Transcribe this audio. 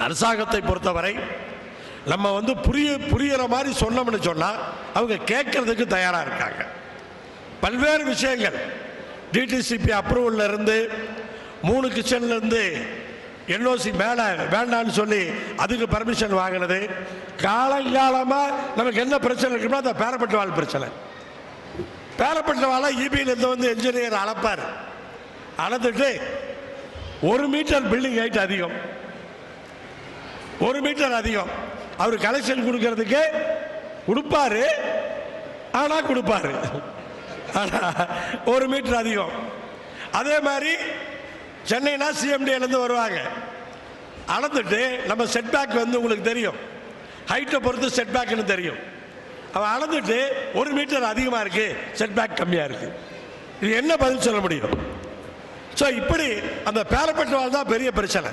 அரசாங்கத்தை பொறுத்தவரை நம்ம புரியுற மாதிரி சொன்னோம்னு சொன்னால் அவங்க கேட்கறதுக்கு தயாராக இருக்காங்க. பல்வேறு விஷயங்கள் டிடிசிபி அப்ரூவல்ல இருந்து 3 கிச்சன்ல இருந்து என்ஓசி மேலே வேண்டான்னு சொல்லி அதுக்கு பர்மிஷன் வாங்கினது. காலங்காலமாக நமக்கு என்ன பிரச்சனை இருக்குன்னா அந்த பேரப்பட்டவாள் பிரச்சனை. பேரப்பட்டவாளை இபியிலேருந்து என்ஜினியர் அளப்பார். அளந்துட்டு 1 மீட்டர் பில்டிங் ஹைட் அதிகம், 1 மீட்டர் அதிகம். அவர் கலெக்ஷன் கொடுக்கறதுக்கு கொடுப்பாரு, ஆனால் கொடுப்பாரு, ஆனால் 1 மீட்டர் அதிகம். அதே மாதிரி சென்னைனா சிஎம்டியிலேருந்து வருவாங்க. அளந்துட்டு நம்ம செட்பேக் உங்களுக்கு தெரியும், ஹைட்டை பொறுத்து செட்பேக்னு தெரியும். அவன் அளந்துட்டு 1 மீட்டர் அதிகமாக இருக்கு, செட்பேக் கம்மியாக இருக்கு. இது என்ன பதில் சொல்ல முடியும்? ஸோ இப்படி அந்த பேரப்பட்டவாள் தான் பெரிய பிரச்சனை.